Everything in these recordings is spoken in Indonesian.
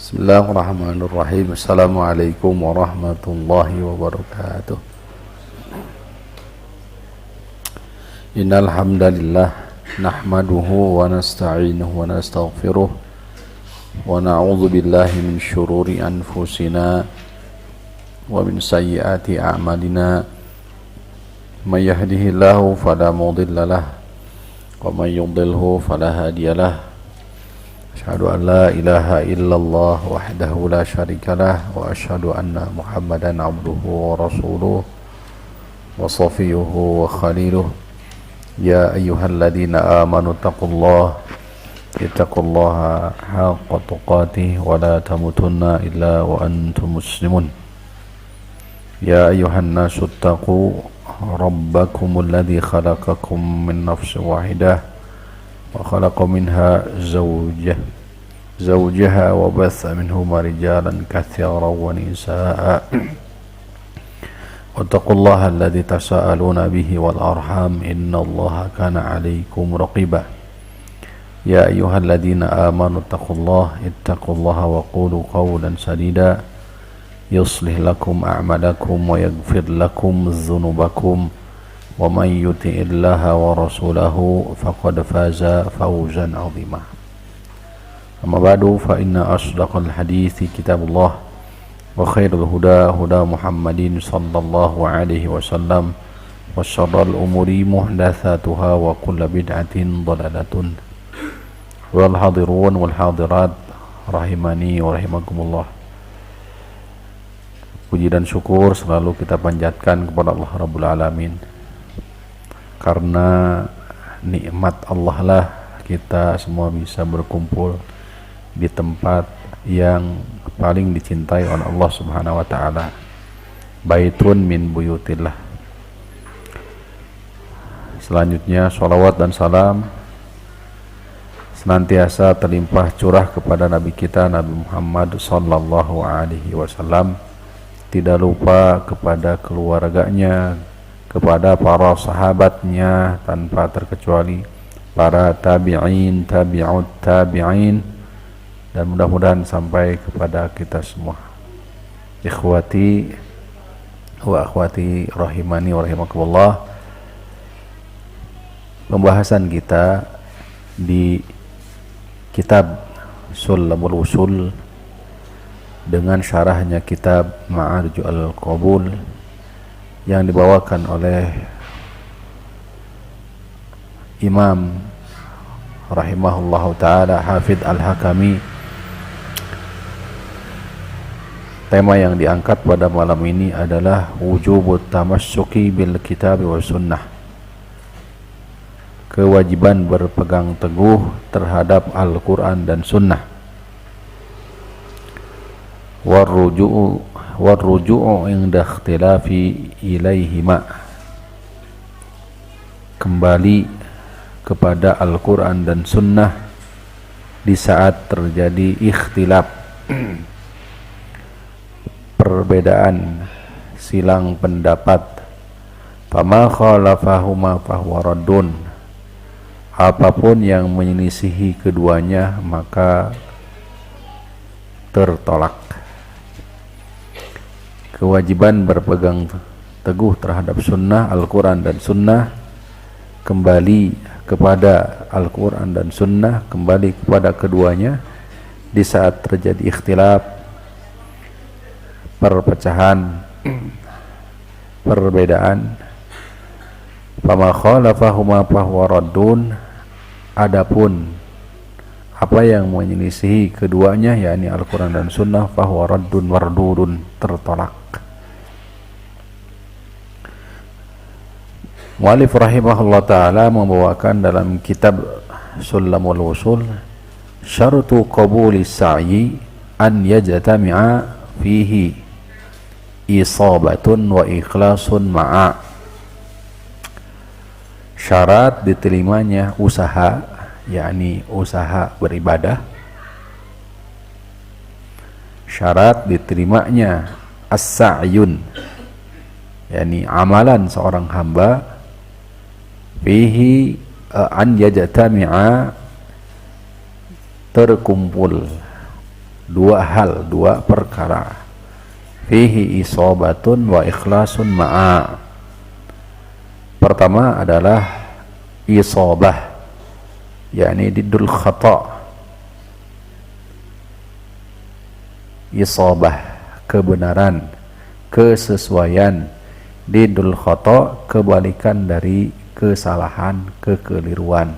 Bismillahirrahmanirrahim. Assalamualaikum warahmatullahi wabarakatuh. Innal hamdalillah nahmaduhu wa nasta'inuhu wa nastaghfiruh wa na'udzu billahi min syururi anfusina wa min sayyiati a'malina. May yahdihillahu fala mudilla lahu wa may yudlilhu fala hadiyalah. Asyhadu an la ilaha illallah wahdahu la syarikalah wa asyhadu anna Muhammadan abduhu wa rasuluh wa safiyuhu wa khaliluh. Ya ayyuhalladzina amanu taqullaha haqqa tuqatih wa la tamutunna illa wa antum muslimun. Ya ayyuhan nasu taqu rabbakumul ladzi khalaqakum min nafsin wahidah wa khalaqa minha zawjaha wa batha minhuma rijalan katsiran wa nisaa. Wattaqullaha alladzi tasaaluna bihi wal arham innallaha kana 'alaykum raqiba. Ya ayyuhalladzina amanu ittaqullaha wa qulu qawlan sadida yuslih lakum a'malakum wa yaghfir lakum dhunubakum wa man yuti'illaha wa rasulahu faqad faza fawzan 'azima. Amma ba'du, fa inna asdaqal hadithi kitabullah wa khairul huda Muhammadin sallallahu alaihi wasallam wa syarrul umuri muhdatsatuha wa kullu bid'atin dhalalatun. Wal hadirun wal hadirat rahimani wa rahimakumullah. Puji dan syukur selalu kita panjatkan kepada Allah Rabbul Alamin. Karena nikmat Allah lah kita semua bisa berkumpul di tempat yang paling dicintai oleh Allah Subhanahu wa taala, baitun min buyutillah. Selanjutnya sholawat dan salam senantiasa terlimpah curah kepada Nabi kita Nabi Muhammad sallallahu alaihi wasallam, tidak lupa kepada keluarganya, kepada para sahabatnya tanpa terkecuali, para tabi'in, tabi'ut tabi'in, dan mudah-mudahan sampai kepada kita semua. Ikhwati wa akhwati rahimani wa rahimakumullah. Pembahasan kita di kitab Sulamul Usul dengan syarahnya kitab Ma'arijul Qabul yang dibawakan oleh Imam rahimahullahu ta'ala Hafidh Al-Hakami. Tema yang diangkat pada malam ini adalah wujubut tamassuki bil kitab wa sunnah, kewajiban berpegang teguh terhadap Al-Quran dan Sunnah. Warruju'u inda ikhtilafi ilaihima, kembali kepada Al-Quran dan Sunnah di saat terjadi ikhtilaf, perbedaan, silang pendapat. Fama khalafahuma fahuwa raddun, apapun yang menyelisihi keduanya maka tertolak. Kewajiban berpegang teguh terhadap sunnah, Al-Quran dan Sunnah, kembali kepada Al-Quran dan Sunnah, kembali kepada keduanya di saat terjadi ikhtilaf, perpecahan, perbedaan. Fama khalafahuma fahuwa raddun, adapun apa yang menyelisihi keduanya yakni Al-Quran dan Sunnah, fahuwa raddun wardudun, tertolak. Mu'allif rahimahullah ta'ala membawakan dalam kitab Sulamul Usul, syartu qabuli sa'yi an yajtami'a fihi isabatun wa ikhlasun ma'a. Syarat diterimanya usaha, yakni usaha beribadah. Syarat diterimanya as-sa'yun, yakni amalan seorang hamba, fihi an yajtami'a, terkumpul dua hal, dua perkara. Fihi isobatun wa ikhlasun ma'a. Pertama adalah isobah, yakni diddul khata'. Isobah, kebenaran, kesesuaian. Diddul khata', kebalikan dari kesalahan, kekeliruan.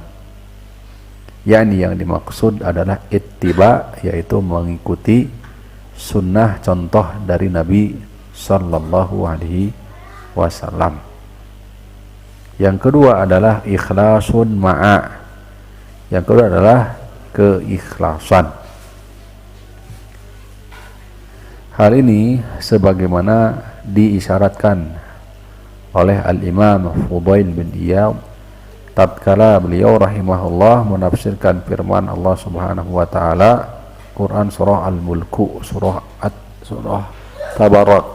Yakni yang dimaksud adalah ittiba, yaitu mengikuti sunnah contoh dari Nabi sallallahu alaihi wasallam. Yang kedua adalah ikhlasun ma'a. Yang kedua adalah keikhlasan. Hal ini sebagaimana diisyaratkan oleh Al-Imam Fudail bin Iyad tatkala beliau rahimahullah menafsirkan firman Allah Subhanahu wa taala Quran surah Al-Mulku, surah Tabarak.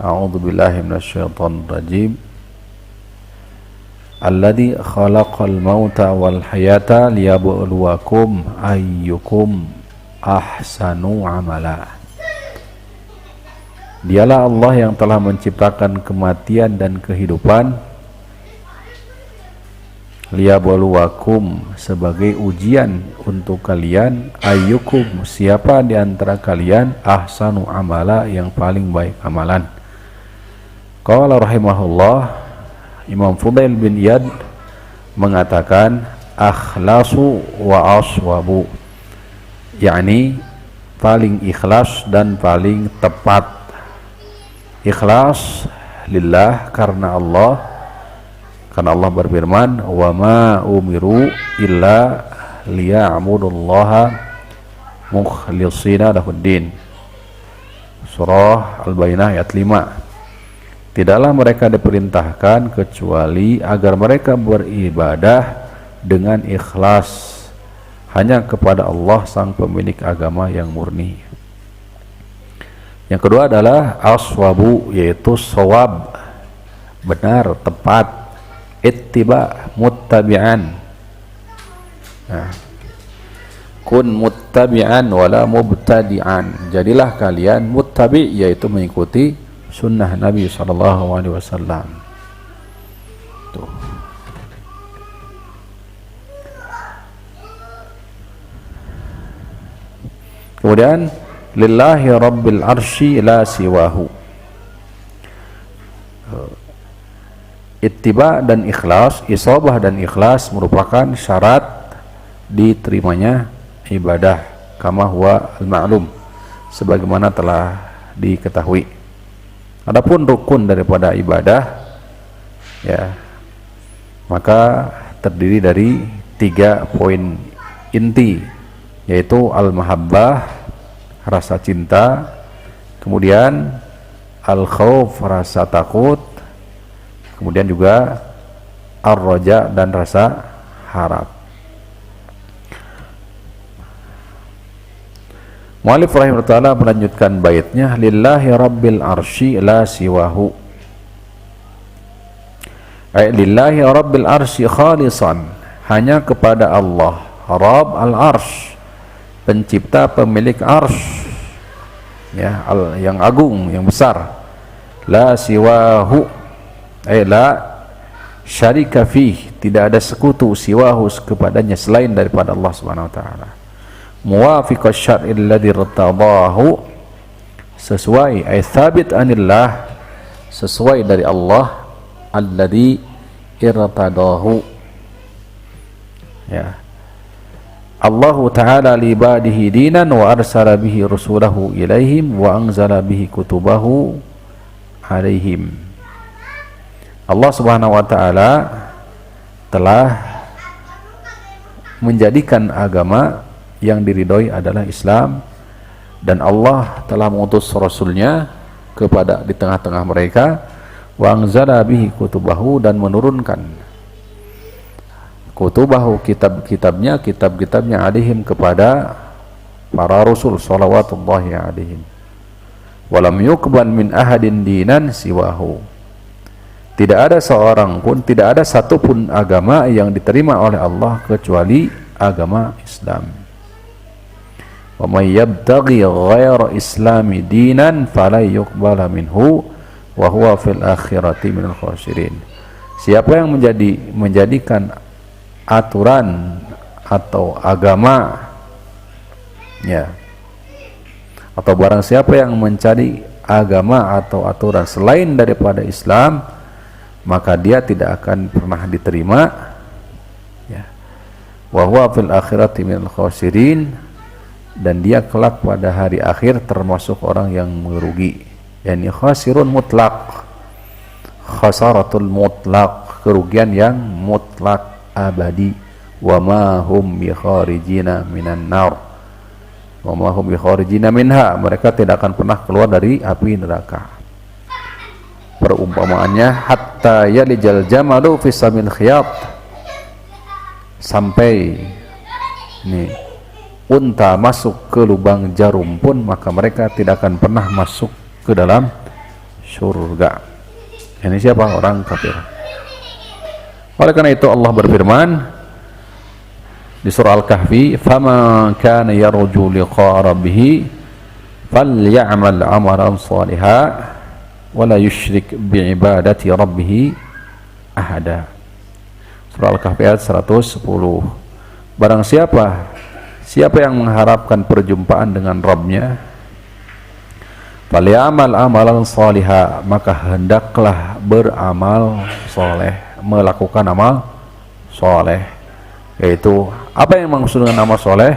A'udzu billahi minasyaitonir rajim. Alladzi khalaqal mauta wal hayata liyabluwakum ayyukum ahsanu amala. Dialah Allah yang telah menciptakan kematian dan kehidupan, liyabluwakum, sebagai ujian untuk kalian, ayyukum, siapa di antara kalian, ahsanu amala, yang paling baik amalan. Qala rahimahullah, Imam Fudail bin Iyad mengatakan akhlasu wa aswabu, yakni paling ikhlas dan paling tepat. Ikhlas lillah, karena Allah berfirman, wa ma umiru illa liya'budullaha mukhlishina lahuddin. Surah Al-Bayyinah ayat 5. Tidaklah mereka diperintahkan kecuali agar mereka beribadah dengan ikhlas hanya kepada Allah sang pemilik agama yang murni. Yang kedua adalah aswabu, yaitu shawab, benar, tepat. Ittiba, muttabi'an. Nah, kun muttabi'an wala mubtadi'an. Jadilah kalian muttabi', yaitu mengikuti sunnah Nabi sallallahu alaihi wasallam. Tuh. Kemudian lillahi rabbil arsy la siwahu. Ittiba dan ikhlas, isabah dan ikhlas merupakan syarat diterimanya ibadah, kama huwa al-ma'lum, sebagaimana telah diketahui. Adapun rukun daripada ibadah, ya, maka terdiri dari 3 poin inti, yaitu al-mahabbah, rasa cinta, kemudian al-khauf, rasa takut, kemudian juga ar-raja, dan rasa harap. Mu'allif rahimahullah melanjutkan baitnya, lillahi rabbil arsy la siwahu. Lillahi rabbil arsy khalisan, hanya kepada Allah Rabb al-arsy, pencipta pemilik arsy, ya, yang agung, yang besar. La siwahu, la syarika fih, tidak ada sekutu siwahu, kepadanya selain daripada Allah Subhanahu wa taala. Muwafiqash syar'il ladzi irtadahu, sesuai, ay thabit anillah, sesuai dari Allah, alladzi irtadahu, ya, Allah Ta'ala li ibadihi dinan wa arsala bihi rusulahu ilaihim wa anzala bihi kutubahu alaihim. Allah Subhanahu wa taala telah menjadikan agama yang diridhoi adalah Islam, dan Allah telah mengutus rasulnya kepada di tengah-tengah mereka, wa anzala bihi kutubahu, dan menurunkan kutubahu, kitab-kitabnya alaihim, kepada para rasul salawatullahi alaihim. Walam yuqbal min ahadin dinan siwahu, tidak ada seorang pun, tidak ada satupun agama yang diterima oleh Allah kecuali agama Islam. wa may yabtaghi ghaira islami dinan fala yuqbala minhu wa huwa fil akhirati minal khasirin. Siapa yang menjadikan aturan atau agama, ya, atau barang siapa yang mencari agama atau aturan selain daripada Islam, maka dia tidak akan pernah diterima, ya. Wa huwa fil akhirati minal khasirin, dan dia kelak pada hari akhir termasuk orang yang merugi. Yani khasirun mutlak, khasaratul mutlak, kerugian yang mutlak abadi. Wa ma hum bi kharijina minan nar, wa ma hum bi kharijina minha, mereka tidak akan pernah keluar dari api neraka. Perumpamaannya hatta yalijal jamalu fi samil khiyat, sampai ini unta masuk ke lubang jarum pun maka mereka tidak akan pernah masuk ke dalam surga. Ini siapa? Orang kafir. Oleh karena itu Allah berfirman di surah Al-Kahfi, "Faman kana yarju liqa'a rabbih falyamal 'amalan shalihan wa la yusyrik bi'ibadati rabbih ahada." Surah Al-Kahfi ayat 110. Barang siapa yang mengharapkan perjumpaan dengan Rabbnya, falyamal amalan shaliha, maka hendaklah beramal soleh, melakukan amal soleh. Yaitu apa yang maksud dengan amal soleh?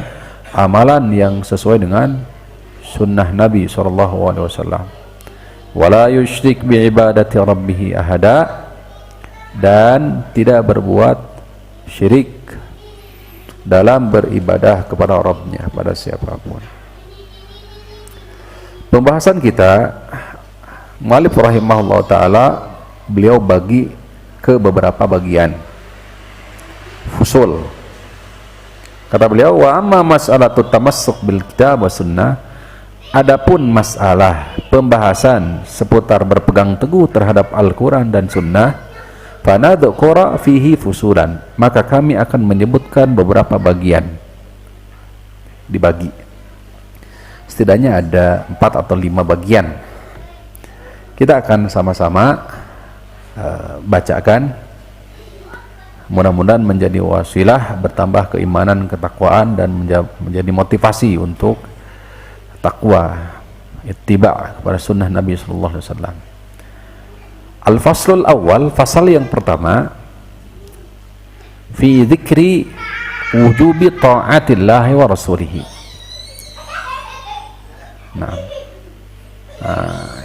Amalan yang sesuai dengan sunnah Nabi SAW. Wala yusyrik bi'ibadati rabbih ahada, dan tidak berbuat syirik dalam beribadah kepada Rabbnya pada siapapun. Pembahasan kita, mu'allif rahimahullah ta'ala, beliau bagi ke beberapa bagian fusul. Kata beliau, wa amma mas'alatut tamassuk bil kitab wa sunnah, adapun masalah pembahasan seputar berpegang teguh terhadap Al-Quran dan Sunnah, fanadhkura fihi fusulan, maka kami akan menyebutkan beberapa bagian, dibagi setidaknya ada 4 atau 5 bagian. Kita akan sama-sama bacakan, mudah-mudahan menjadi wasilah bertambah keimanan, ketakwaan, dan menjadi motivasi untuk takwa, ittiba kepada sunnah Nabi SAW. Al-faslul awal, fasal yang pertama, fi dzikri wujubi ta'atillahi wa rasulihi. Nah,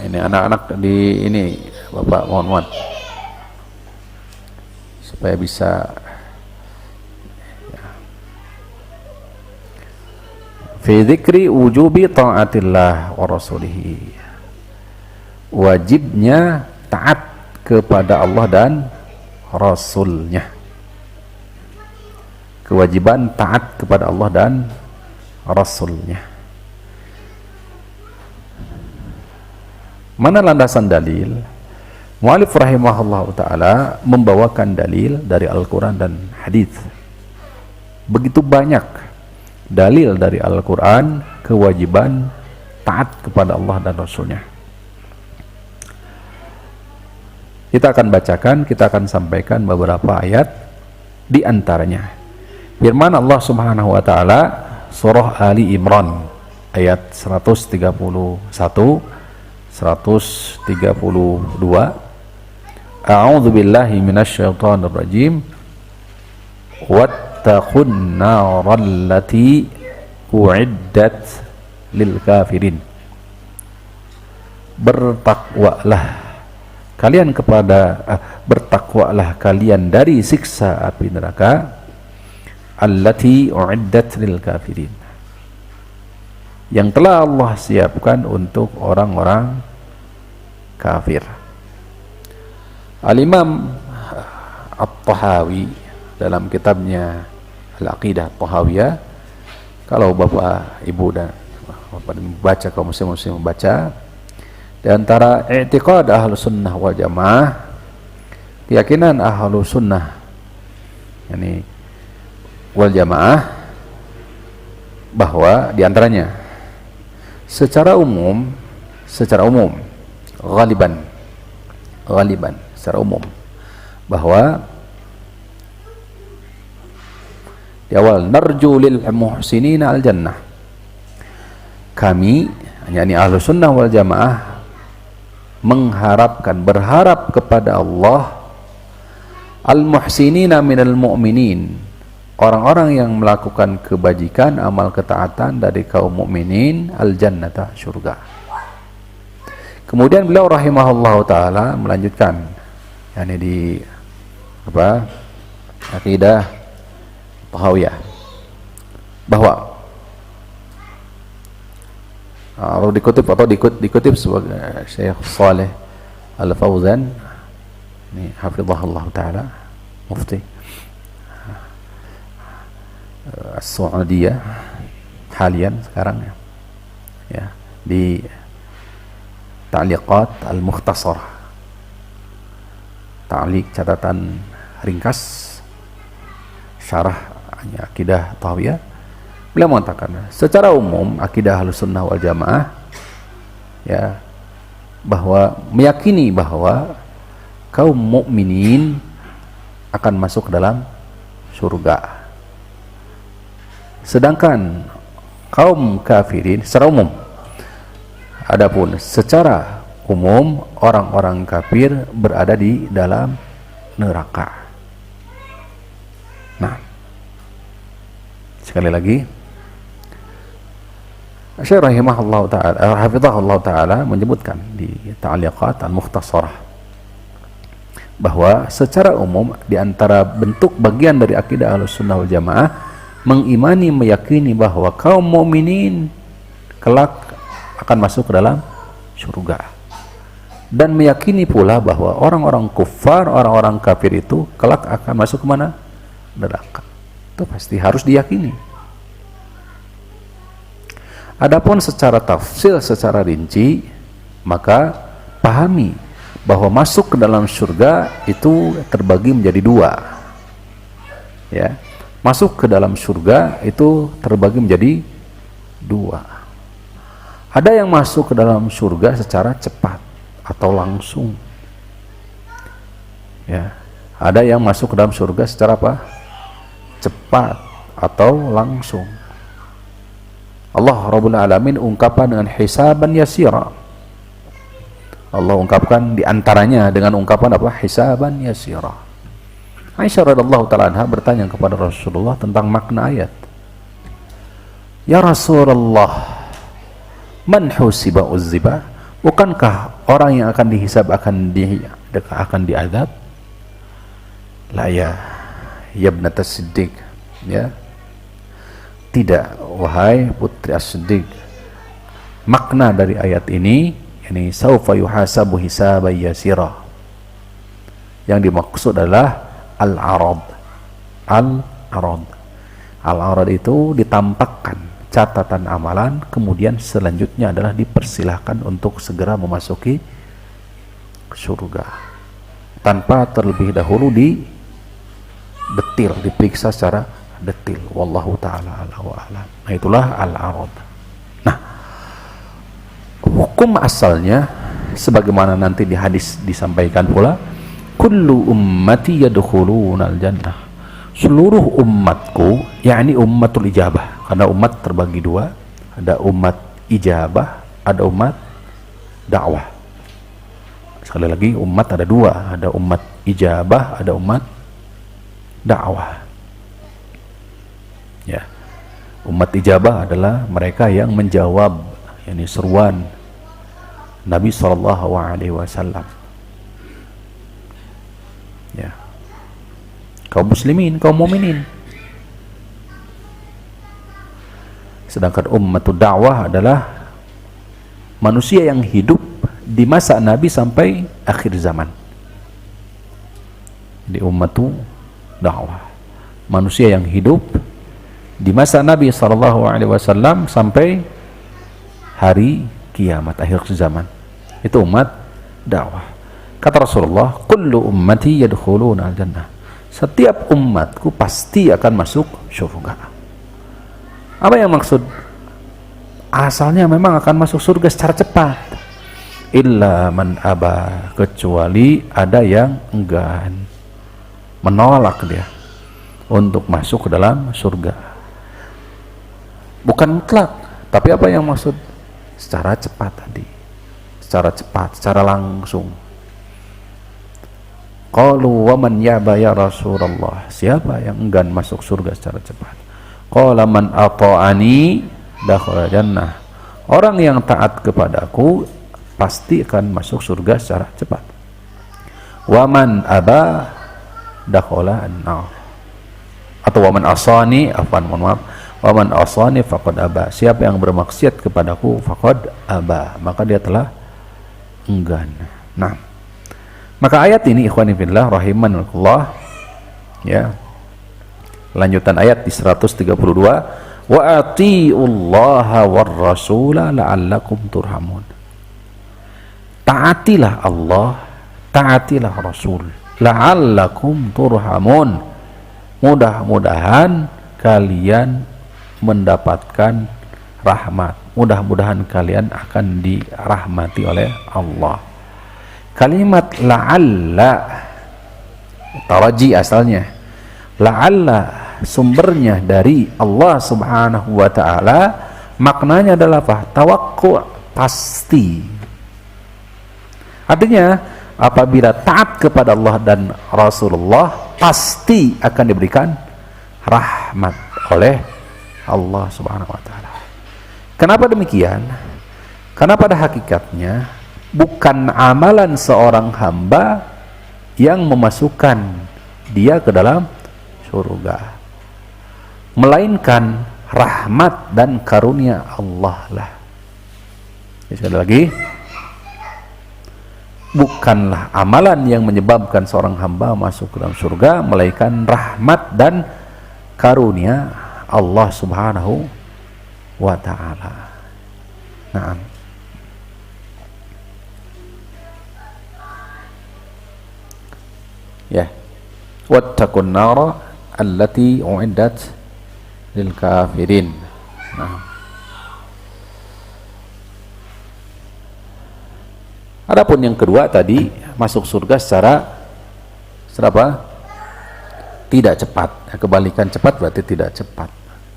ini anak-anak di ini, Bapak mohon supaya bisa ya. Fi dzikri wujubi ta'atillah wa rasulihi, wajibnya taat kepada Allah dan Rasulnya. Kewajiban taat kepada Allah dan Rasulnya. Mana landasan dalil? Mu'allif rahimahullah ta'ala membawakan dalil dari Al-Quran dan hadis. Begitu banyak dalil dari Al-Quran kewajiban taat kepada Allah dan Rasulnya. Kita akan bacakan, kita akan sampaikan beberapa ayat di antaranya. Firman Allah Subhanahu wa taala surah Ali Imran ayat 131, 132. A'udzu billahi minasyaitonir rajim. Wattaqun narallati u'iddat lil kafirin. Bertakwalah kalian dari siksa api neraka allati u'iddat lil kafirin, yang telah Allah siapkan untuk orang-orang kafir. Al-Imam At-Tahawi dalam kitabnya Al-Aqidah At-Tahawiyah, kalau Bapak Ibu dan Bapak membaca, kaum muslim membaca, di antara i'tiqad Ahlus Sunnah wal Jamaah, keyakinan Ahlus Sunnah yani wal Jamaah, bahwa diantaranya secara umum ghaliban secara umum bahwa di awal narju lil muhsinina al jannah, kami yakni Ahlus Sunnah wal Jamaah berharap kepada Allah al muhsinina minal mu'minin, orang-orang yang melakukan kebajikan, amal ketaatan dari kaum mukminin, al jannata, surga. Kemudian beliau rahimahullah taala melanjutkan yakni di akidah Tahawiyah bahwa kalau dikutip sebagai Syekh Saleh Al-Fauzan, ini hafizahullah taala, mufti As-Saudiyah halian sekarang ya, di Ta'liqat Al-Mukhtasarah, ta'liq catatan ringkas syarah akidah Tahawiyah, beliau mengatakan secara umum akidah Ahlus Sunnah wal Jamaah ya, bahwa meyakini bahwa kaum mukminin akan masuk ke dalam surga, sedangkan kaum kafirin secara umum. Adapun secara umum orang-orang kafir berada di dalam neraka. Nah, sekali lagi Syekh rahimahullah ta'ala, hafizahullah ta'ala menyebutkan di Ta'liqat Al-Mukhtasarah bahwa secara umum di antara bentuk bagian dari akidah Ahlus Sunnah wal Jamaah mengimani, meyakini bahwa kaum mukminin kelak akan masuk ke dalam surga, dan meyakini pula bahwa orang-orang kufar, orang-orang kafir itu kelak akan masuk ke mana? Neraka. Itu pasti harus diyakini. Adapun secara tafsir, secara rinci, maka pahami bahwa masuk ke dalam surga itu terbagi menjadi dua. Ya, masuk ke dalam surga itu terbagi menjadi dua. Ada yang masuk ke dalam surga secara cepat atau langsung. Ya, ada yang masuk ke dalam surga secara apa? Cepat atau langsung. Allah Rabbul Alamin ungkapkan dengan hisaban yasira. Allah ungkapkan diantaranya dengan ungkapan apa? Hisaban yasira. Aisyah radhiyallahu ta'ala anha bertanya kepada Rasulullah tentang makna ayat. Ya Rasulullah, man husiba uzziba? Bukankah orang yang akan dihisab akan diazab? La ya ibnat as-siddiq, ya. Tidak, wahai putri as-siddiq. Makna dari ayat ini yakni saufa yuhasabu hisaban yasira. Yang dimaksud adalah al-arad. Al-arad. Al-arad itu ditampakkan catatan amalan, kemudian selanjutnya adalah dipersilahkan untuk segera memasuki surga tanpa terlebih dahulu diperiksa secara detil. Wallahu ta'ala ala wa alam. Nah, itulah al-arad. Nah, hukum asalnya sebagaimana nanti di hadis disampaikan pula, kullu ummati yadkhulunal jannah, seluruh umatku, yakni ummatul ijabah, karena umat terbagi dua, ada umat ijabah, ada umat dakwah. Sekali lagi, umat ada dua, ada umat ijabah, ada umat dakwah. Ya, umat ijabah adalah mereka yang menjawab yakni seruan Nabi SAW. Ya, kaum muslimin, kaum mukminin. Sedangkan ummatud dakwah adalah manusia yang hidup di masa Nabi sampai akhir zaman. Di ummatu dakwah, manusia yang hidup di masa Nabi SAW sampai hari kiamat, akhir zaman. Itu umat dakwah. Kata Rasulullah, kullu ummati yadkhuluna al-jannah, setiap umatku pasti akan masuk surga. Apa yang maksud? Asalnya memang akan masuk surga secara cepat. Illa man aba, kecuali ada yang enggan, menolak dia untuk masuk ke dalam surga. Bukan mutlak, tapi apa yang maksud? Secara cepat tadi, secara cepat, secara langsung. Qalu wa man yaba ya Rasulullah, siapa yang enggan masuk surga secara cepat? Qala man ata'ani dakhala jannah, orang yang taat kepadaku pasti akan masuk surga secara cepat. Wa man aba dakhala an-nar, atau wa man asani, mohon maaf, wa man asani faqad aba, siapa yang bermaksiat kepadaku faqad aba, maka dia telah enggan. Nah, maka ayat ini ikhwani fillah rahimanallah, ya, lanjutan ayat di 132, wa atiullaha war rasula la'allakum turhamun, taatilah Allah, taatilah Rasul, la'allakum turhamun, mudah-mudahan kalian mendapatkan rahmat, mudah-mudahan kalian akan dirahmati oleh Allah. Kalimat la'alla taraji asalnya, la'alla sumbernya dari Allah subhanahu wa ta'ala, maknanya adalah apa? Tawakku, pasti. Artinya apabila taat kepada Allah dan Rasulullah pasti akan diberikan rahmat oleh Allah subhanahu wa ta'ala. Kenapa demikian? Karena pada hakikatnya bukan amalan seorang hamba yang memasukkan dia ke dalam surga, melainkan rahmat dan karunia Allah lah. Sekali lagi, bukanlah amalan yang menyebabkan seorang hamba masuk ke dalam surga, melainkan rahmat dan karunia Allah subhanahu wa ta'ala. Nah, ya, wattaqun nara allati uiddat lil kafirin. Nah, adapun yang kedua tadi, masuk surga secara apa? Tidak cepat. Kebalikan cepat berarti tidak cepat,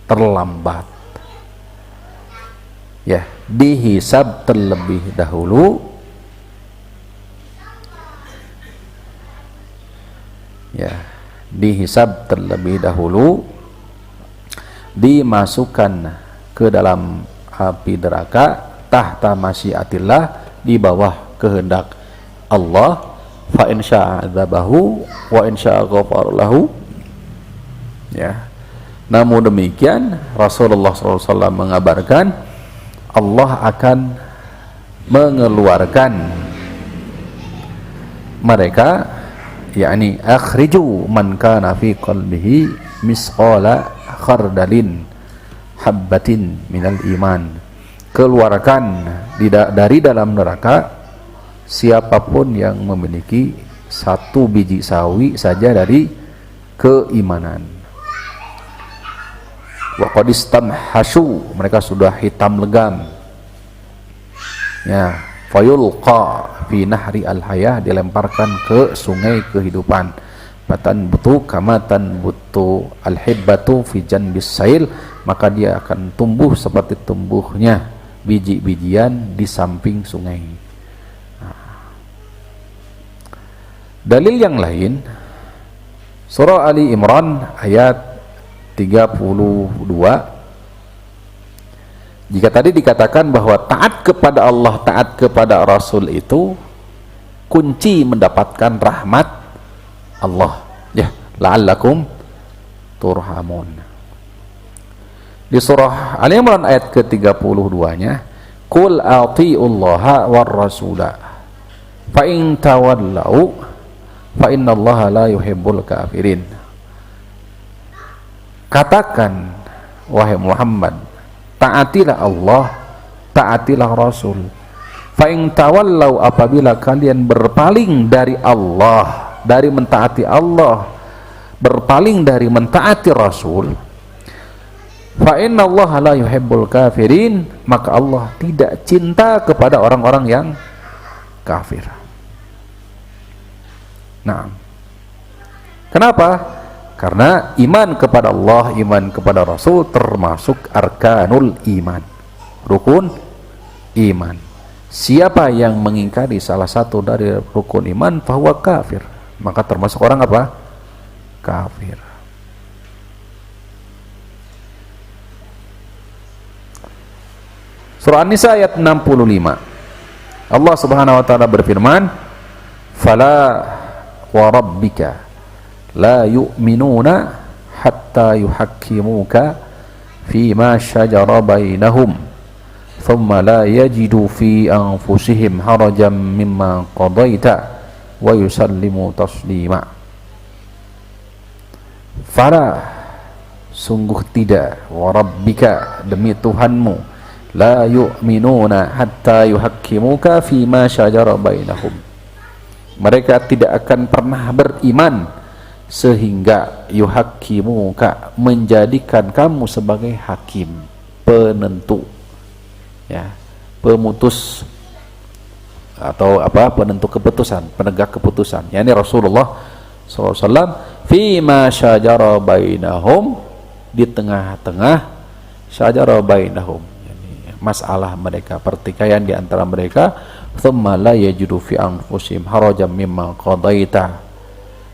terlambat. Ya, dihisab terlebih dahulu, ya, dihisab terlebih dahulu, dimasukkan ke dalam api neraka tahta masyiatillah, di bawah kehendak Allah. Fa in syaa adzabahu wa in syaa ghafara lahu. Ya, namun demikian Rasulullah SAW mengabarkan Allah akan mengeluarkan mereka, yakni akhriju man kana fi qalbihi misqala khardalin habbatin minal iman, keluarkan dari dalam neraka siapapun yang memiliki satu biji sawi saja dari keimanan. Wa qad istamhashu, mereka sudah hitam legam. Ya, fayulqa fi nahri al-hayah, dilemparkan ke sungai kehidupan. Batan butu kamatan butu al-hibbatu fi janbis sail, maka dia akan tumbuh seperti tumbuhnya biji-bijian di samping sungai. Dalil yang lain, surah Ali Imran ayat 32. Jika tadi dikatakan bahwa taat kepada Allah, taat kepada Rasul itu kunci mendapatkan rahmat Allah, ya, la'allakum turhamun. Di surah Ali Imran ayat ke-32-nya, qul atiullaha war rasula fa in tawallau fa innallaha la yuhibbul kafirin. Katakan wahai Muhammad, taatilah Allah, taatilah Rasul. Fa in tawallau, apabila kalian berpaling dari Allah, dari mentaati Allah, berpaling dari mentaati Rasul, Fa innallaha la yuhibbul kafirin, maka Allah tidak cinta kepada orang-orang yang kafir. Nah, kenapa? Karena iman kepada Allah, iman kepada Rasul termasuk arkanul iman, rukun iman. Siapa yang mengingkari salah satu dari rukun iman, fahuwa kafir, maka termasuk orang apa? Kafir. Surah An-Nisa ayat 65. Allah Subhanahu wa taala berfirman, "Fala wa rabbika la yu'minuna hatta yuhakkimuka fima shajara bainahum thumma la yajidu fi anfusihim harajan mimma qadaita wa yusallimu taslima." Fala, sungguh tidak, wa rabbika, demi Tuhanmu, la yu'minuna hatta yuhakkimuka fima shajara bainahum, mereka tidak akan pernah beriman sehingga yuhakkimuka, menjadikan kamu sebagai hakim, penentu, ya, pemutus atau apa, penentu keputusan, penegak keputusan, yakni Rasulullah SAW, fima syajara bainahum, di tengah-tengah syajara bainahum, yani masalah mereka, pertikaian di antara mereka, thumma la yajidu fi anfusihim harajan mimma qadaita,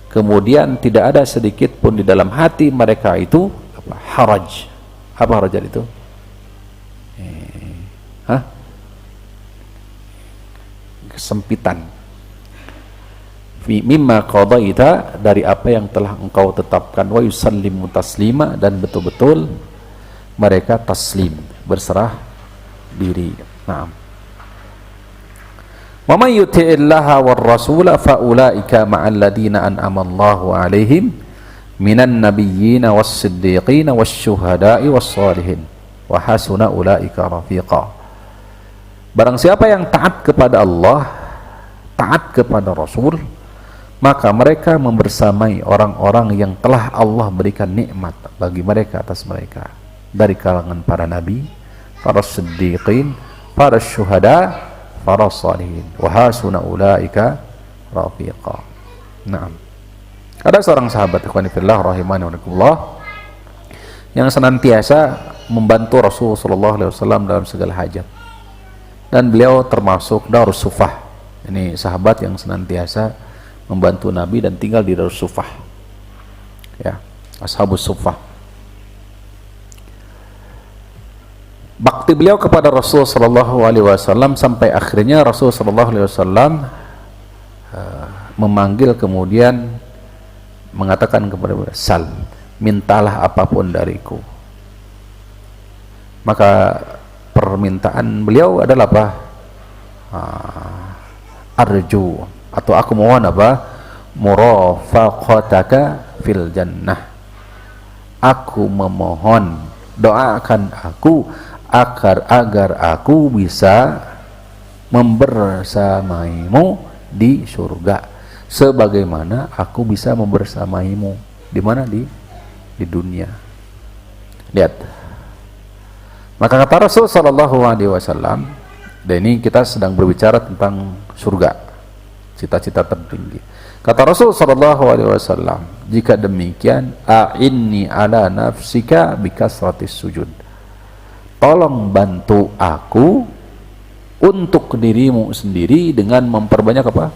kemudian tidak ada sedikit pun di dalam hati mereka itu apa? Haraj. Apa haraj itu? Kesempitan. Fi mimma qadaita, dari apa yang telah engkau tetapkan, wa yusallimu taslima, dan betul-betul mereka taslim, berserah diri. Naam. Wa may yuti'illaha war rasula fa ulaika ma'al ladina an'ama Allahu 'alaihim minan nabiyyin was-siddiqin wasyuhada'i was-shalihin wa hasuna ulaika rafiqa. Barang siapa yang taat kepada Allah, taat kepada Rasul, maka mereka membersamai orang-orang yang telah Allah berikan nikmat bagi mereka atas mereka dari kalangan para nabi, para siddiqin, para syuhada, para salihin, wa hasuna ulaika rafiqa. Naam. Ada seorang sahabat, ikhwani fillah rahimani wa rahimakumullah, yang senantiasa membantu Rasulullah sallallahu alaihi wasallam dalam segala hajat. Dan beliau termasuk Darus Sufah. Ini sahabat yang senantiasa membantu Nabi dan tinggal di Darus Sufah. Ya, Ashabus Sufah. Bakti beliau kepada Rasul sallallahu alaihi wasallam sampai akhirnya Rasul sallallahu alaihi wasallam memanggil, kemudian mengatakan kepada beliau, "Sal, mintalah apapun dariku." Maka permintaan beliau adalah apa? Arju, atau aku mohon apa? Murafaqataka fil jannah. Aku memohon, doakan aku agar aku bisa membersamaimu di surga, sebagaimana aku bisa membersamaimu di mana, di dunia. Lihat, maka kata Rasul sallallahu alaihi wasallam, dan ini kita sedang berbicara tentang surga, cita-cita tertinggi. Kata Rasul sallallahu alaihi wasallam, jika demikian, a'inni ala nafsika bikasratis sujud, tolong bantu aku untuk dirimu sendiri dengan memperbanyak apa?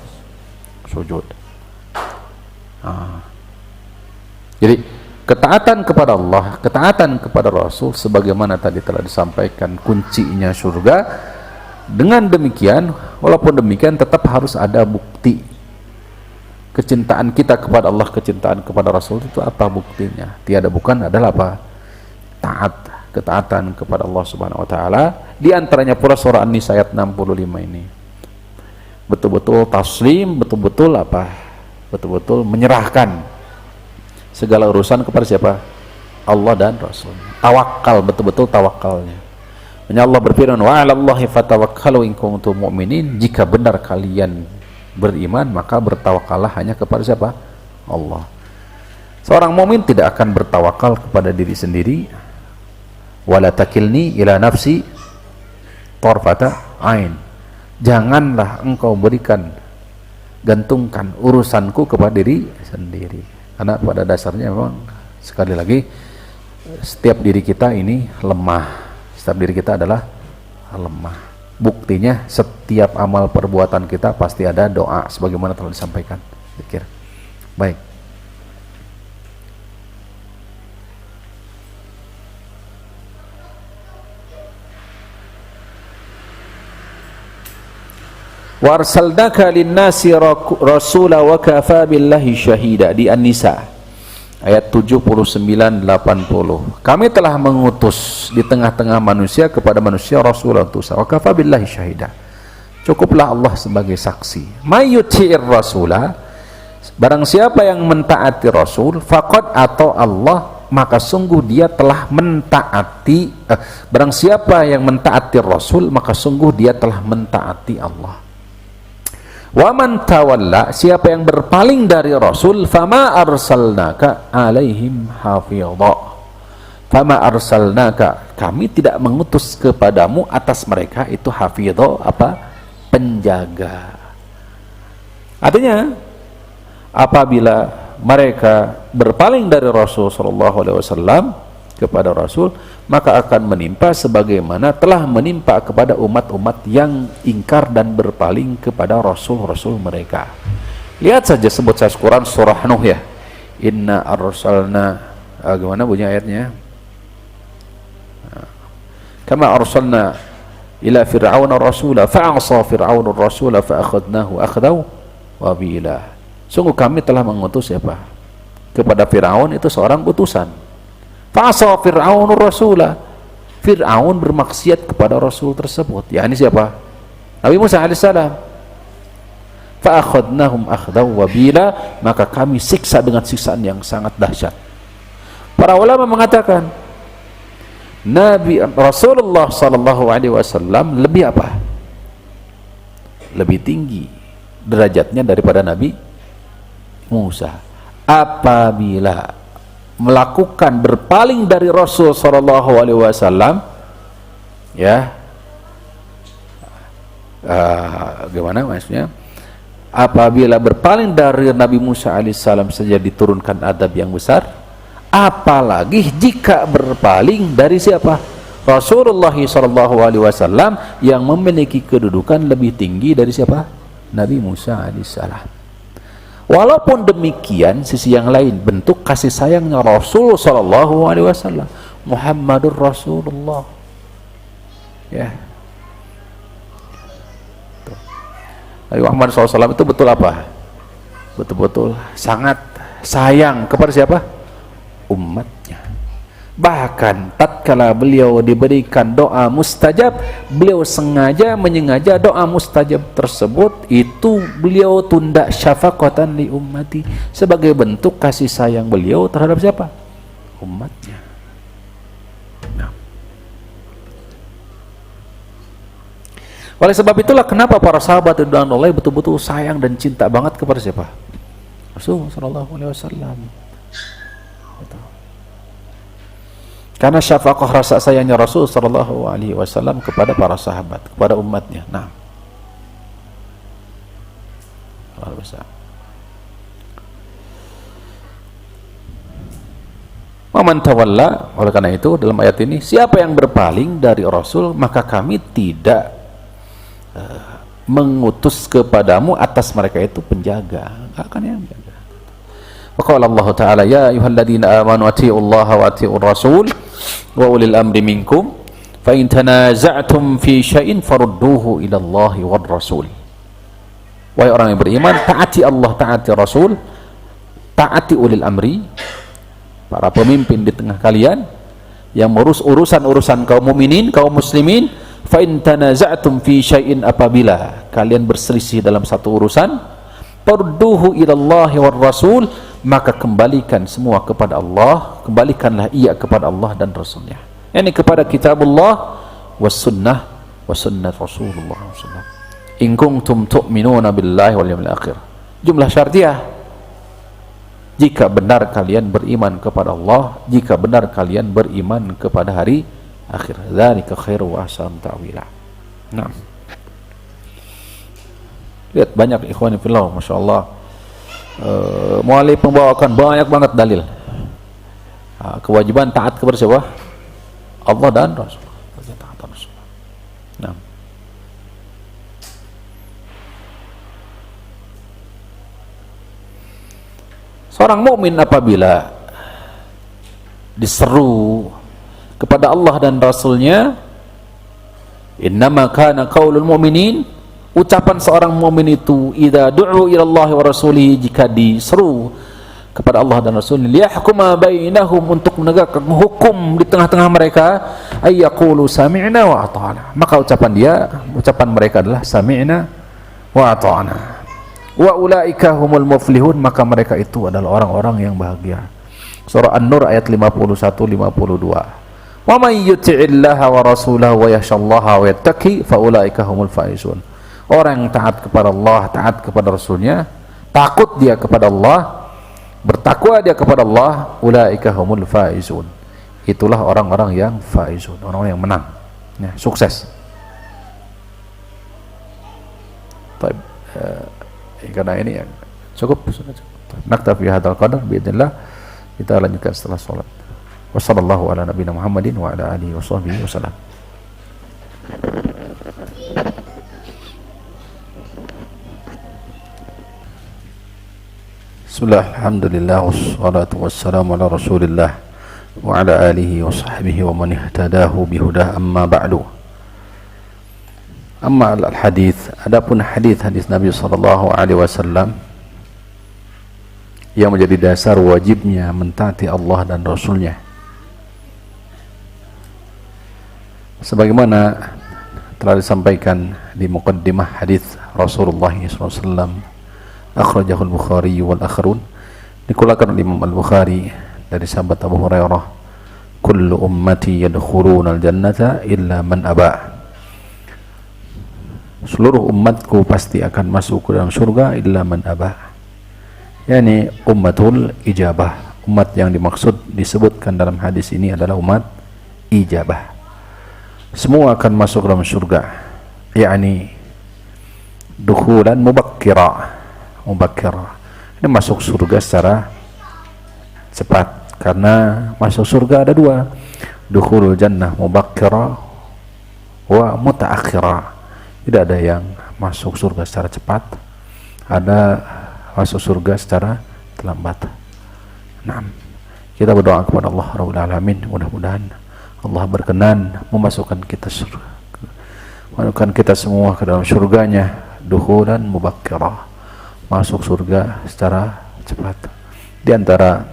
Sujud. Jadi ketaatan kepada Allah, ketaatan kepada Rasul, sebagaimana tadi telah disampaikan, kuncinya surga. Dengan demikian, walaupun demikian tetap harus ada bukti kecintaan kita kepada Allah, kecintaan kepada Rasul. Itu apa buktinya? Tiada bukan adalah apa? Taat, ketaatan kepada Allah Subhanahu wa taala. Di antaranya pula surah An-Nisa ayat 65 ini. Betul-betul taslim, betul-betul apa? Betul-betul menyerahkan segala urusan kepada siapa? Allah dan Rasul. Tawakal, betul-betul tawakalnya. Allah berfirman, wa 'alallahi fatawakkalu in kuntum mu'minin, jika benar kalian beriman maka bertawakallah hanya kepada siapa? Allah. Seorang mukmin tidak akan bertawakal kepada diri sendiri, wala takilni ila nafsi tarfata ain. Janganlah engkau berikan, gantungkan urusanku kepada diri sendiri. Karena pada dasarnya memang sekali lagi setiap diri kita ini lemah. Setiap diri kita adalah lemah. Buktinya setiap amal perbuatan kita pasti ada doa sebagaimana telah disampaikan. Pikir. Baik. Wa arsalnaka lin-nasi rasula wa kafa billahi syahida di An-Nisa ayat 79-80. Kami telah mengutus di tengah-tengah manusia kepada manusia rasul untuk wa kafa billahi syahida. Cukuplah Allah sebagai saksi. May yuti'ir rasula, barang siapa yang mentaati rasul, faqad atau Allah, maka sungguh dia telah mentaati. Barang siapa yang mentaati rasul, maka sungguh dia telah mentaati Allah. Wa man tawalla, siapa yang berpaling dari rasul, fama arsalnaka alaihim hafidha. Fama arsalnaka, kami tidak mengutus kepadamu atas mereka itu hafidha, apa? Penjaga. Artinya apabila mereka berpaling dari Rasul sallallahu alaihi wasallam kepada Rasul, maka akan menimpa sebagaimana telah menimpa kepada umat-umat yang ingkar dan berpaling kepada Rasul-Rasul mereka. Lihat saja sebut saya Quran surah Nuh ya. Inna arsalna, gimana bunyi ayatnya? Kama arsalna ila fir'auna rasula fa'asa fir'aunu rasula fa'akhadnahu akhdaw wabila. Sungguh kami telah mengutus siapa? Kepada Fir'aun itu seorang utusan. Fa'asa fir'aunu rasula. Fir'aun bermaksiat kepada Rasul tersebut. Ya ini siapa? Nabi Musa alaihissalam. Fa'akhadnahum akhdaw wabila, maka kami siksa dengan siksaan yang sangat dahsyat. Para ulama mengatakan Nabi Rasulullah sallallahu alaihi wasallam lebih apa? Lebih tinggi derajatnya daripada Nabi Musa. Apabila melakukan berpaling dari Rasul sallallahu alaihi wasallam, ya, gimana maksudnya? Apabila berpaling dari Nabi Musa alaihissalam saja diturunkan adab yang besar, apalagi jika berpaling dari siapa? Rasulullah sallallahu alaihi wasallam yang memiliki kedudukan lebih tinggi dari siapa? Nabi Musa alaihissalam. Walaupun demikian, sisi yang lain bentuk kasih sayangnya Rasul sallallahu alaihi wasallam, Muhammadur Rasulullah. Ya. Nabi Muhammad SAW itu betul apa? Betul-betul sangat sayang kepada siapa? Umatnya. Bahkan tatkala beliau diberikan doa mustajab, beliau menyengaja doa mustajab tersebut itu beliau tunda syafaqatan li ummati, sebagai bentuk kasih sayang beliau terhadap siapa? Umatnya. Nah. Oleh sebab itulah kenapa para sahabat radhiyallahu anhum betul-betul sayang dan cinta banget kepada siapa? Rasul sallallahu alaihi wasallam. Karena syafaqah rasa sayangnya Rasul sallallahu alaihi wasallam kepada para sahabat, kepada umatnya. Nah, luar biasa. Waman tawalla, oleh karena itu dalam ayat ini, siapa yang berpaling dari Rasul, maka kami tidak mengutus kepadamu atas mereka itu penjaga. Enggak akan yang menjaga. Waqala Allah Ta'ala, ya ayyuhalladzina amanu atiiullaha wa atiiur rasul wa ulil amri minkum fa in tanaza'tum fi syai'in farudduhu ila Allahi war rasul. Wahai orang yang beriman, taati Allah, taati Rasul, taati ulil amri, para pemimpin di tengah kalian yang mengurus urusan-urusan kaum mukminin, kaum muslimin. Fa in tanaza'tum fi syai'in, apabila kalian berselisih dalam satu urusan, farudduhu ila Allahi war rasul, maka kembalikan semua kepada Allah, kembalikanlah ia kepada Allah dan Rasulnya. Ini kepada kitabullah was sunnah Rasulullah SAW. In kuntum tu'minuna billahi wal yawmil akhir. Jumlah syartiyah, jika benar kalian beriman kepada Allah, jika benar kalian beriman kepada hari akhir. Dzalika khairu wa ahsanu ta'wila. Nah, lihat banyak ikhwan fillah, masya Allah, muallif membawakan banyak banget dalil. Kewajiban taat kepada siapa? Allah dan Rasul. Nah, seorang mukmin apabila diseru kepada Allah dan Rasulnya, innama kana qaulul mu'minin, ucapan seorang mukmin itu idza du'u ila Allah wa rasulihi, jika diseru kepada Allah dan Rasul, liyahkuma bainahum, untuk menegakkan hukum di tengah-tengah mereka, ayyaqulu sami'na wa ata'na, maka ucapan mereka adalah sami'na wa ata'na, wa ulaika humul muflihun, maka mereka itu adalah orang-orang yang bahagia. Surah An-Nur ayat 51-52. Wa may yuti'illaha wa rasulahu wa yakhshallaha wa yattaqi fa ulaika humul faizun. Orang yang taat kepada Allah, taat kepada Rasulnya, takut dia kepada Allah, bertakwa dia kepada Allah, ulaika humul faizun, itulah orang-orang yang faizun, orang-orang yang menang, ya, sukses. Baik, karena ini yang cukup. Naktafi hadzal qadar, biidznillah kita lanjutkan setelah salat. Wassallallahu ala nabiyina Muhammadin wa ala alihi washabbihi wasallam. Bismillah, alhamdulillah, wassalatu wassalamu ala rasulillah wa ala alihi wa sahbihi wa man ihtadahu bihudah, amma ba'du. Amma al-hadith, adapun hadis Nabi sallallahu alaihi wasallam yang menjadi dasar wajibnya mentaati Allah dan Rasulnya, sebagaimana telah disampaikan di muqaddimah hadis Rasulullah sallallahu alaihi wasallam, akhrajahu al-Bukhari wal akharun, dikeluarkan oleh Imam Al-Bukhari dari sahabat Abu Hurairah, kullu ummati yadkhuluna al-jannata illa man aba, seluruh umatku pasti akan masuk ke dalam surga illa man aba, yakni ummatul ijabah. Umat yang dimaksud disebutkan dalam hadis ini adalah umat ijabah. Semua akan masuk ke dalam surga, yakni dukhulan mubakkira. Ini masuk surga secara cepat, karena masuk surga ada dua, dukhulul jannah mubakkira wa mutaakhira. Tidak ada yang masuk surga secara cepat, ada masuk surga secara terlambat. Nah, kita berdoa kepada Allah Rabbul Alamin, mudah-mudahan Allah berkenan memasukkan kita surga, memasukkan kita semua ke dalam surganya, dukhulan mubakkira, masuk surga secara cepat. Di antara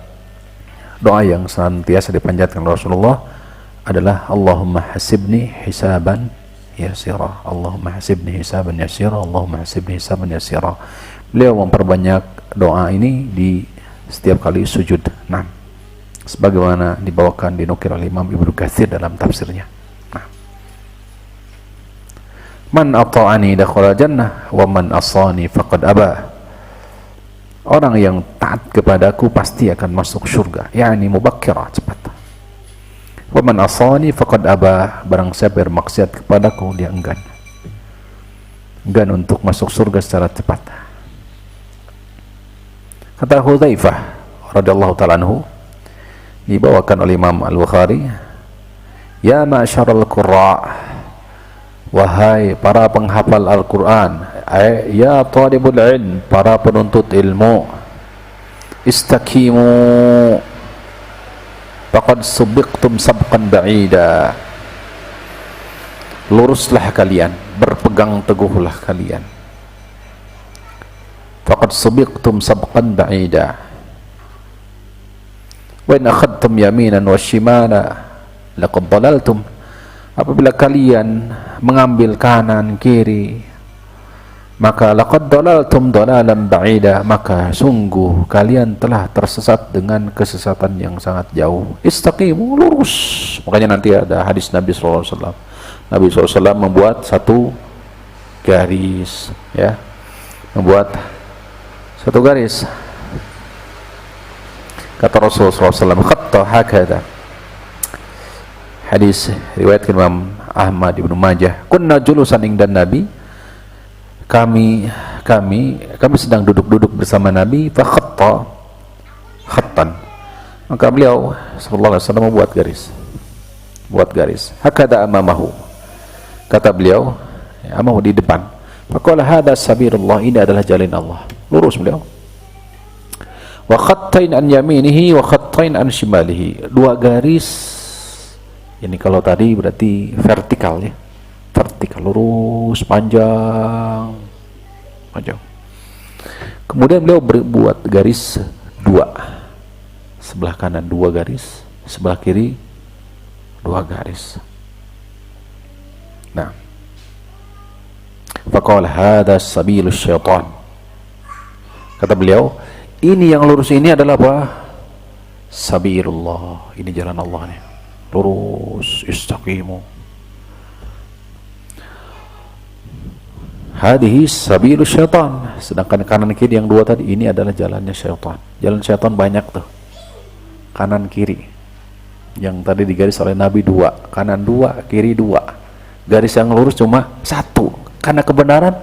doa yang senantiasa dipanjatkan Rasulullah adalah Allahumma hasibni hisaban yasira, Allahumma hasibni hisaban yasira, Allahumma hasibni hisaban yasira. Beliau memperbanyak doa ini di setiap kali sujud. Nah, sebagaimana dibawakan, dinukil oleh Imam Ibnu Katsir dalam tafsirnya. Nah, man ata'ani dakhala jannah wa man asani faqad aba. Orang yang taat kepadaku pasti akan masuk surga, yakni mubakkira, cepat. Wa man asani faqad aba, barang siapa yang bermaksiat kepadaku, dia enggan untuk masuk surga secara cepat. Kata Hudzaifah radhiyallahu ta'ala anhu, dibawakan oleh Imam Al-Bukhari, ya ma'syaral qurra, wahai para penghafal Al-Quran, ya talibul ilm, para penuntut ilmu, istaqimu faqad subiqtum sabqan ba'ida, luruslah kalian, berpegang teguhlah kalian, faqad subiqtum sabqan ba'ida, wa in akhadtum yaminan wa shimala laqad dalaltum, apabila kalian mengambil kanan kiri, maka laqad dalaltum dalalan ba'ida, maka sungguh kalian telah tersesat dengan kesesatan yang sangat jauh. Istaqimu, lurus. Makanya nanti ada hadis Nabi SAW. Nabi SAW membuat satu garis, ya, membuat satu garis. Kata Rasulullah SAW, khatta hakada, hadis riwayat Imam Ahmad Ibnu Majah, kunna julusan ingdan Nabi, kami sedang duduk-duduk bersama Nabi, fa khattan, maka beliau sallallahu alaihi wasallam buat garis hakada amamahu, kata beliau amahu di depan, faqala hadza sabilullah, ini adalah jalan Allah, lurus beliau, wa khattain an yaminihi wa khattain an shimalihi, dua garis ini, kalau tadi berarti vertikal ya, vertikal lurus panjang. Kemudian beliau berbuat garis dua, sebelah kanan dua garis, sebelah kiri dua garis. Nah, faqala hadza sabilus syaitan, kata beliau, ini yang lurus ini adalah apa? Sabilullah, ini jalan Allah nih, lurus, istaqimu. Hadhihi sabilus syaitan, sedangkan kanan kiri yang dua tadi ini adalah jalannya syaitan. Jalan syaitan banyak tuh, kanan kiri. Yang tadi digaris oleh Nabi dua, kanan dua, kiri dua. Garis yang lurus cuma satu, karena kebenaran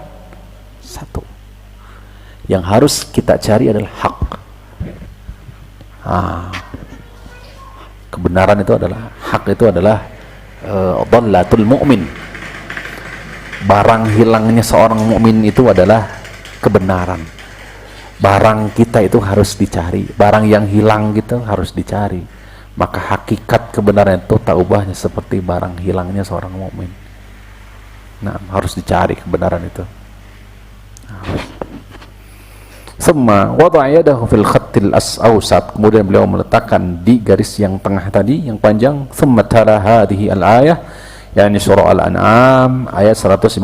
satu. Yang harus kita cari adalah hak. Kebenaran itu adalah hak, itu adalah dhallatul mu'min. Barang hilangnya seorang mukmin itu adalah kebenaran. Barang kita itu harus dicari, barang yang hilang gitu harus dicari. Maka hakikat kebenaran itu tak ubahnya seperti barang hilangnya seorang mukmin. Nah, harus dicari kebenaran itu. Summa wada'a yadahu fil khattil awsat, kemudian beliau meletakkan di garis yang tengah tadi yang panjang. Summa tala hadhihi al-ayah, yakni surah Al-An'am ayat 153.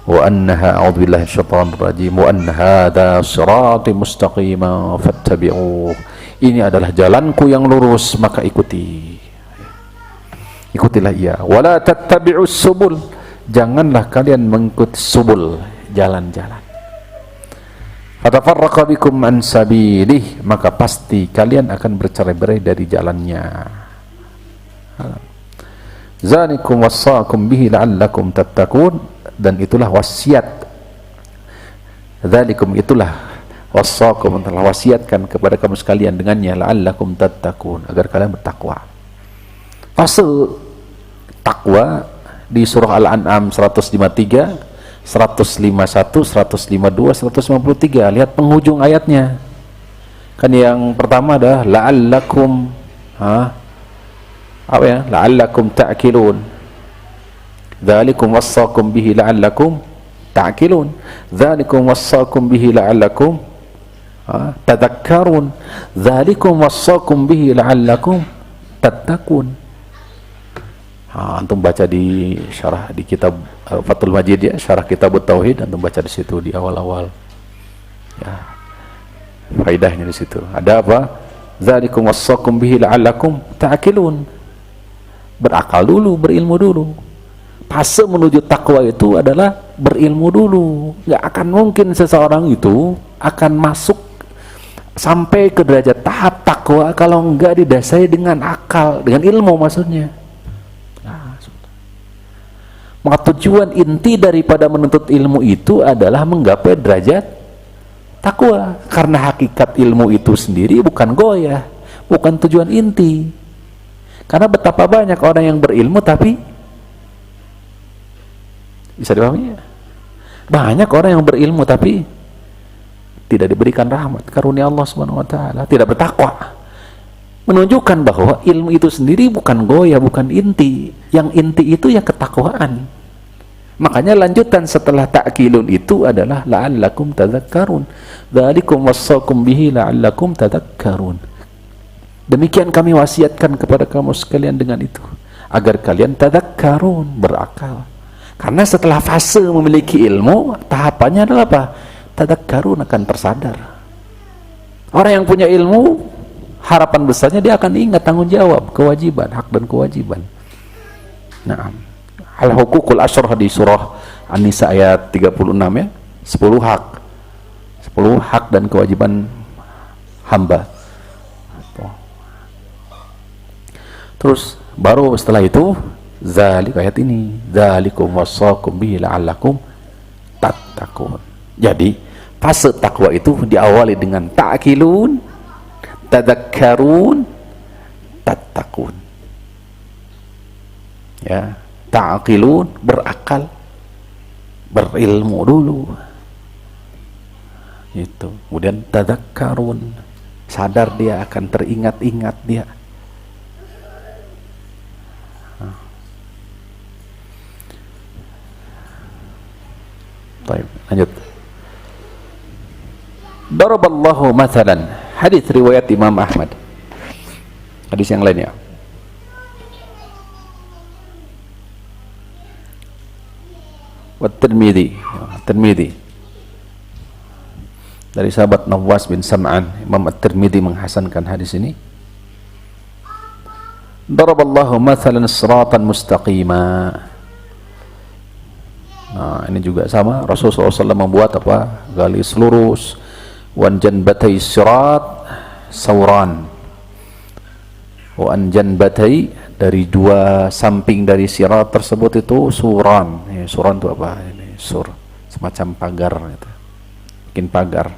Wa annaha a'udzubillahi minasyaitonir rajim wa anna hadza sirati mustaqima fattabi'uh, ini adalah jalanku yang lurus, maka ikutilah ia. Wala tattabi'us subul, janganlah kalian mengikuti subul, jalan-jalan. Fatafarraqa bikum an sabilih, maka pasti kalian akan bercerai-berai dari jalannya. Zalikum wassaakum bihi la'allakum tattaqun, dan itulah wasiat. Zalikum, itulah wassaakum, telah wasiatkan kepada kamu sekalian dengannya, la'allakum tattaqun, agar kalian bertakwa. Fase takwa di surah Al-An'am 153, 151, 152, 153. Lihat penghujung ayatnya. Kan yang pertama adalah la'allakum apa ya? La'allakum ta'qilun. Dzalikum wassaakum bihi la'allakum ta'qilun. Dzalikum wassaakum bihi la'allakum tadhakkarun. Dzalikum wassaakum bihi la'allakum tattaqun. Antum baca di syarah di kitab Fathul Majid ya, syarah kitab Tauhid, antum baca di situ di awal-awal. Ya. Faedahnya di situ. Ada apa? Dzalikum wassaakum bihi la'allakum ta'qilun. Berakal dulu, berilmu dulu. Fase menuju takwa itu adalah berilmu dulu. Nggak akan mungkin seseorang itu akan masuk sampai ke derajat tahap takwa kalau enggak didasari dengan akal, dengan ilmu maksudnya. Maka tujuan inti daripada menuntut ilmu itu adalah menggapai derajat takwa, karena hakikat ilmu itu sendiri bukan goyah, bukan tujuan inti. Karena betapa banyak orang yang berilmu tapi bisa dipahami ya? Banyak orang yang berilmu tapi tidak diberikan rahmat karunia Allah Subhanahu wa taala, tidak bertakwa. Menunjukkan bahwa ilmu itu sendiri bukan goyah, bukan inti. Yang inti itu ya ketakwaan. Makanya lanjutan setelah ta'qilun itu adalah la'allakum tadhakkarun. Dzalikum wassaakum bihi la'allakum tadhakkarun. Demikian kami wasiatkan kepada kamu sekalian dengan itu, agar kalian tadhakkarun, berakal. Karena setelah fase memiliki ilmu, tahapannya adalah apa? Tadhakkarun, akan tersadar. Orang yang punya ilmu, harapan besarnya dia akan ingat tanggung jawab, kewajiban, hak dan kewajiban. Nah, al-huququl asyrah di surah An-Nisa ayat 36 ya, 10 hak. 10 hak dan kewajiban hamba. Terus baru setelah itu zalik, ayat ini, zalikum wasaqum bihi la'allakum tattaqun. Jadi fase takwa itu diawali dengan ta'qilun, tadakkarun, tattaqun. Ya, ta'qilun, berakal, berilmu dulu. Itu. Kemudian tadakkarun, sadar dia, akan teringat-ingat dia. Baik, lanjut. Daraballahu mathalan, hadis riwayat Imam Ahmad. Hadis yang lainnya. Wa Tirmidzi, Tirmidzi. Dari sahabat Nawas bin Sam'an, Imam At-Tirmidzi menghasankan hadis ini. Daraballahu mathalan siratan mustaqima. Nah, ini juga sama, Rasulullah SAW membuat apa? Garis lurus, wan janbatai sirat sauran, wan janbatai, dari dua samping dari sirat tersebut itu suran. Suran itu apa? Ini sur, semacam pagar gitu. Bikin pagar,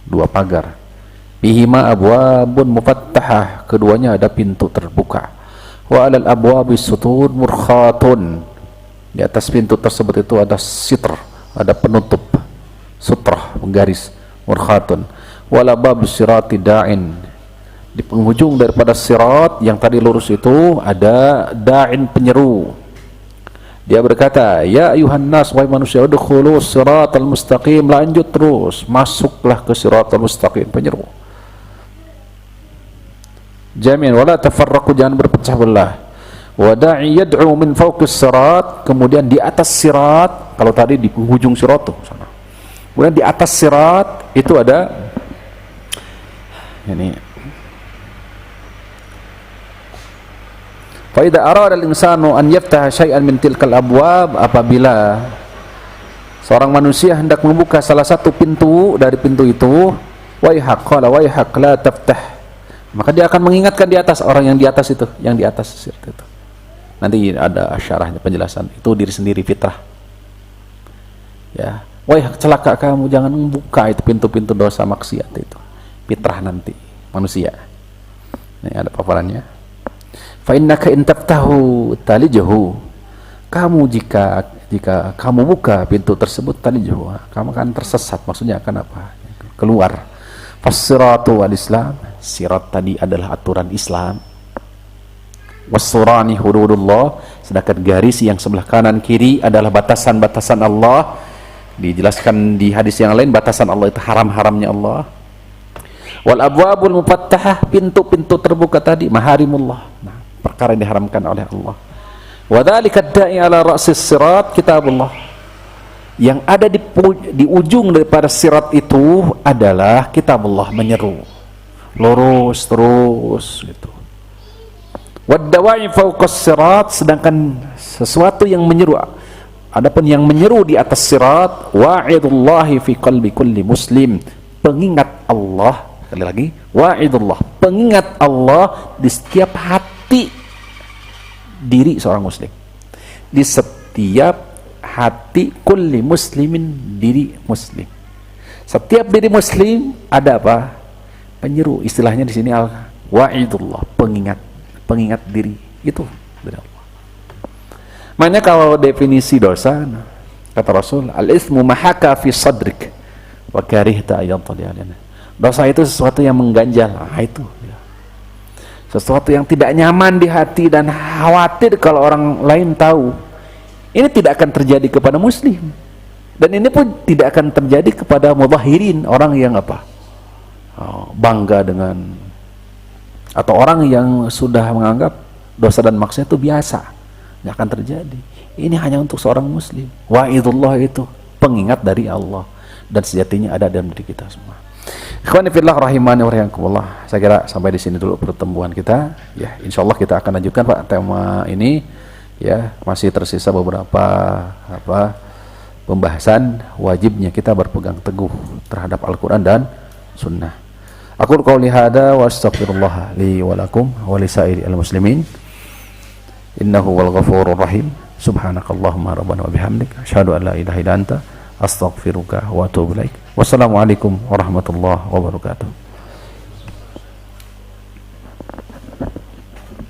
dua pagar. Bihima abwabun mufattahah, keduanya ada pintu terbuka. Wa alal abwabi sutur murkhatun, di atas pintu tersebut itu ada sitr, ada penutup, sutrah, penggaris, murkhatun. Wala bab sirati da'in, di penghujung daripada sirat yang tadi lurus itu ada da'in, penyeru. Dia berkata, ya ayuhan nas, wahai manusia, udkhulu siratal mustaqim, lanjut terus, masuklah ke siratal mustaqim, penyeru. Jamin, wala tafarraqu, jangan berpecah belah. Wa da'i yad'u min fawqis sirat, kemudian di atas sirat, kalau tadi di penghujung sirat tuh sana. Kemudian di atas sirat itu ada ini. Fa idza arada al-insanu an yaftaha syai'an min tilkal abwab, apabila seorang manusia hendak membuka salah satu pintu dari pintu itu, waihaq, qala waihaq la taftah, maka dia akan mengingatkan di atas, orang yang di atas itu, yang di atas sirat itu. Nanti ada syarahnya, penjelasan. Itu diri sendiri, fitrah. Ya, wahai celaka kamu, jangan membuka itu pintu-pintu dosa maksiat itu. Fitrah nanti manusia. Ini ada paparannya. Fa innaka in taftahu talijhu, kamu jika kamu buka pintu tersebut, talijhu, kamu akan tersesat. Maksudnya akan apa? Keluar. Fasiratu wal Islam, sirat tadi adalah aturan Islam. Wasurani hududullah, sedangkan garis yang sebelah kanan kiri adalah batasan-batasan Allah. Dijelaskan di hadis yang lain, batasan Allah itu haram-haramnya Allah. Wal abwabul mufattahah, pintu-pintu terbuka tadi maharimullah, nah, perkara yang diharamkan oleh Allah. Wa dzalika da'i ala ra'sis sirat kitabullah, yang ada di ujung daripada sirat itu adalah kitabullah, menyeru lurus terus gitu. Waddawa'i fawqas sirat, sedangkan sesuatu yang menyeru, adapun yang menyeru di atas sirat, wa'idullahi fi qalbi kulli muslim, pengingat Allah, sekali lagi, wa'idullah, pengingat Allah di setiap hati diri seorang muslim, di setiap hati kulli muslimin, diri muslim. Setiap diri muslim ada apa? Penyeru. Istilahnya di sini wa'idullah, pengingat diri itu dari Allah. Makanya kalau definisi dosa, kata Rasul, al-ithmu mahaka fi sadrik wa karihta ayyadhali alana. Dosa itu sesuatu yang mengganjal. Nah, itu sesuatu yang tidak nyaman di hati dan khawatir kalau orang lain tahu. Ini tidak akan terjadi kepada muslim, dan ini pun tidak akan terjadi kepada mudhahirin, orang yang apa, bangga dengan, atau orang yang sudah menganggap dosa dan maksiat itu biasa. Tidak akan terjadi. Ini hanya untuk seorang muslim. Wa'idullah itu pengingat dari Allah, dan sejatinya ada dalam diri kita semua. Ikhwani fillah rahimani wa rahimakumullah. Saya kira sampai di sini dulu pertemuan kita. Ya, insyaallah kita akan lanjutkan Pak tema ini. Ya, masih tersisa beberapa pembahasan wajibnya kita berpegang teguh terhadap Al-Quran dan Sunnah. Aku qauli hada wa astaghfirullah li wa lakum wa li sa'iril muslimin. Innahu wal ghafurur rahim. Subhanakallahumma rabbana wa bihamdik asyhadu an la ilaha illa anta astaghfiruka wa atubu ilaik. Wassalamualaikum warahmatullahi wabarakatuh.